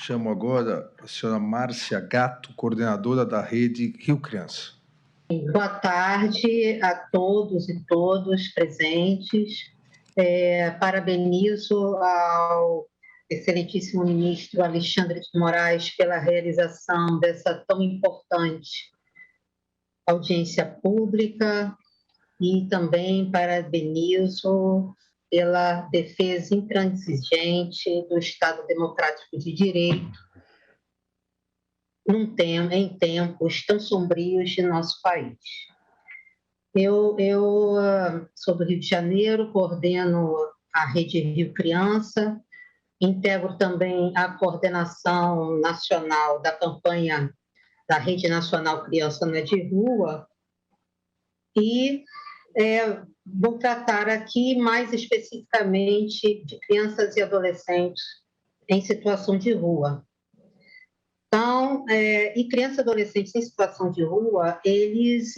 Chamo agora a senhora Márcia Gatto, coordenadora da rede Rio Criança. Boa tarde a todos e todas presentes. Parabenizo ao excelentíssimo ministro Alexandre de Moraes pela realização dessa tão importante audiência pública e também parabenizo pela defesa intransigente do Estado Democrático de Direito em tempos tão sombrios de nosso país. Eu sou do Rio de Janeiro, coordeno a Rede Rio Criança, integro também a coordenação nacional da campanha da Rede Nacional Criança Não é de Rua e vou tratar aqui mais especificamente de crianças e adolescentes em situação de rua. Então, e crianças e adolescentes em situação de rua, eles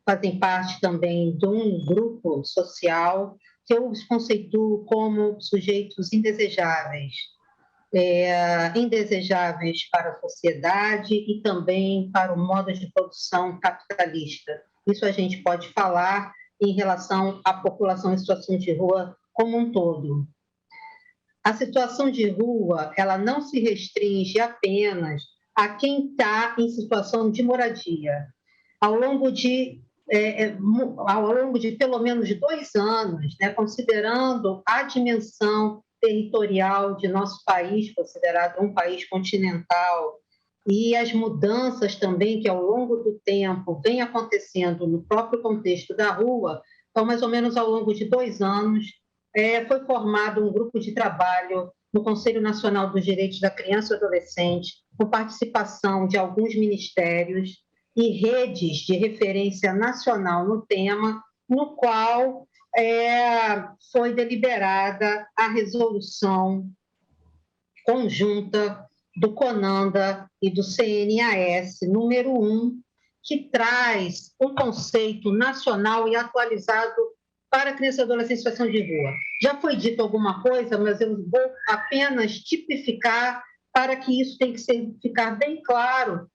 fazem parte também de um grupo social que eu os conceituo como sujeitos indesejáveis. Indesejáveis para a sociedade e também para o modo de produção capitalista. Isso a gente pode falar em relação à população em situação de rua como um todo. A situação de rua, ela não se restringe apenas a quem está em situação de moradia. Ao longo de pelo menos 2 anos, né, considerando a dimensão territorial de nosso país, considerado um país continental, e as mudanças também que ao longo do tempo vem acontecendo no próprio contexto da rua, então mais ou menos ao longo de 2 anos, foi formado um grupo de trabalho no Conselho Nacional dos Direitos da Criança e Adolescente, com participação de alguns ministérios e redes de referência nacional no tema, no qual foi deliberada a resolução conjunta do CONANDA e do CNAS, número 1, que traz um conceito nacional e atualizado para criança e adolescente em situação de rua. Já foi dito alguma coisa, mas eu vou apenas tipificar para que isso tem que ficar bem claro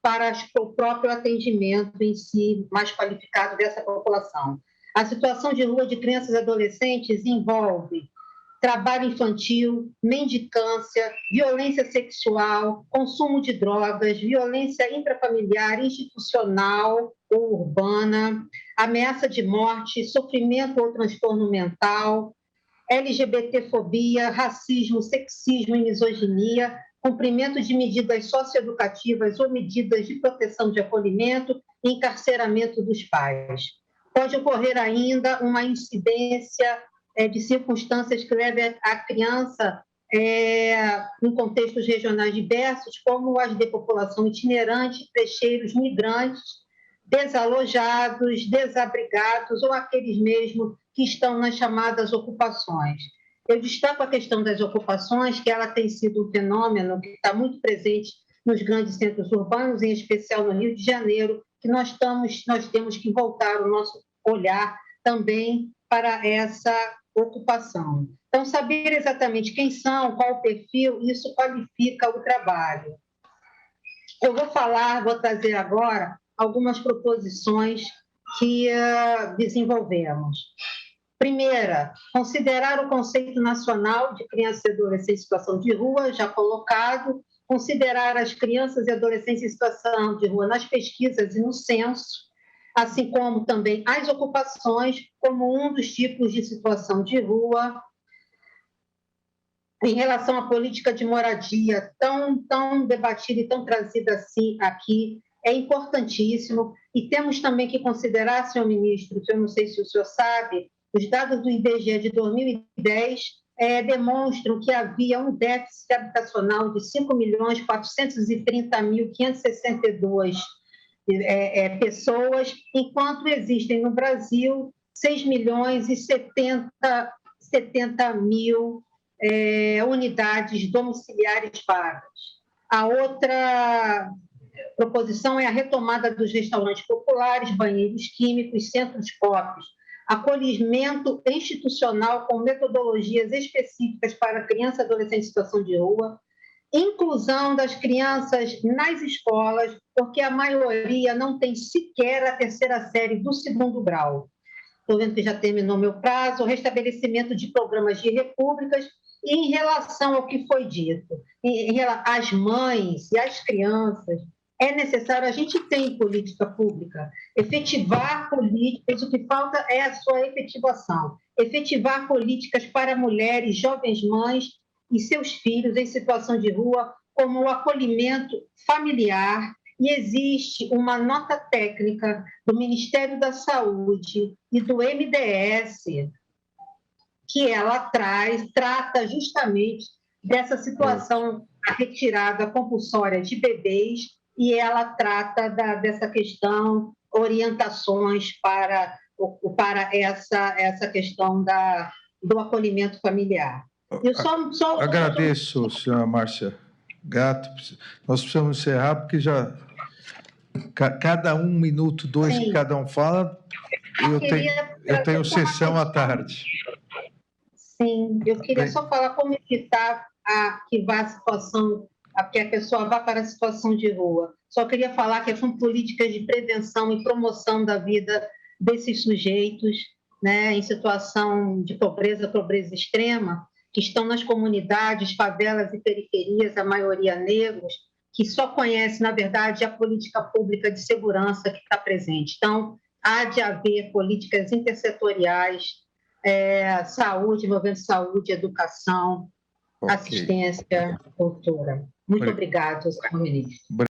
para o próprio atendimento em si mais qualificado dessa população. A situação de rua de crianças e adolescentes envolve trabalho infantil, mendicância, violência sexual, consumo de drogas, violência intrafamiliar, institucional ou urbana, ameaça de morte, sofrimento ou transtorno mental, LGBTfobia, racismo, sexismo e misoginia, cumprimento de medidas socioeducativas ou medidas de proteção de acolhimento e encarceramento dos pais. Pode ocorrer ainda uma incidência de circunstâncias que levem a criança em contextos regionais diversos, como as de população itinerante, trecheiros, migrantes, desalojados, desabrigados ou aqueles mesmo que estão nas chamadas ocupações. Eu destaco a questão das ocupações, que ela tem sido um fenômeno que está muito presente nos grandes centros urbanos, em especial no Rio de Janeiro, que nós temos que voltar o nosso olhar também para essa ocupação. Então, saber exatamente quem são, qual o perfil, isso qualifica o trabalho. Eu vou trazer agora algumas proposições que desenvolvemos. Primeira, considerar o conceito nacional de criança e adolescente em situação de rua, já colocado, considerar as crianças e adolescentes em situação de rua nas pesquisas e no censo, assim como também as ocupações como um dos tipos de situação de rua. Em relação à política de moradia, tão debatida e tão trazida assim aqui, é importantíssimo. E temos também que considerar, senhor ministro, que eu não sei se o senhor sabe, os dados do IBGE de 2010 demonstram que havia um déficit habitacional de 5.430.562 pessoas, enquanto existem no Brasil 6.070.000 unidades domiciliares pagas. A outra proposição é a retomada dos restaurantes populares, banheiros químicos, centros próprios acolhimento institucional com metodologias específicas para criança e adolescente em situação de rua, inclusão das crianças nas escolas, porque a maioria não tem sequer a terceira série do segundo grau. Estou vendo que já terminou meu prazo, o restabelecimento de programas de repúblicas e em relação ao que foi dito, às mães e às crianças, é necessário, a gente tem política pública, efetivar políticas, o que falta é a sua efetivação, efetivar políticas para mulheres, jovens mães e seus filhos em situação de rua, como o acolhimento familiar, e existe uma nota técnica do Ministério da Saúde e do MDS que ela trata justamente dessa situação, a retirada compulsória de bebês, e ela trata dessa questão, orientações para essa questão do acolhimento familiar. Agradeço, senhora Márcia Gatto. Nós precisamos encerrar, porque já cada 1 minuto, 2 que cada um fala, eu tenho sessão à tarde. Sim, eu queria só falar como evitar que a pessoa vá para a situação de rua. Só queria falar que são políticas de prevenção e promoção da vida desses sujeitos, né, em situação de pobreza extrema, que estão nas comunidades, favelas e periferias, a maioria negros, que só conhece, na verdade, a política pública de segurança que está presente. Então, há de haver políticas intersetoriais, saúde, envolvendo saúde, educação, assistência, cultura. Muito obrigado, senhor ministro.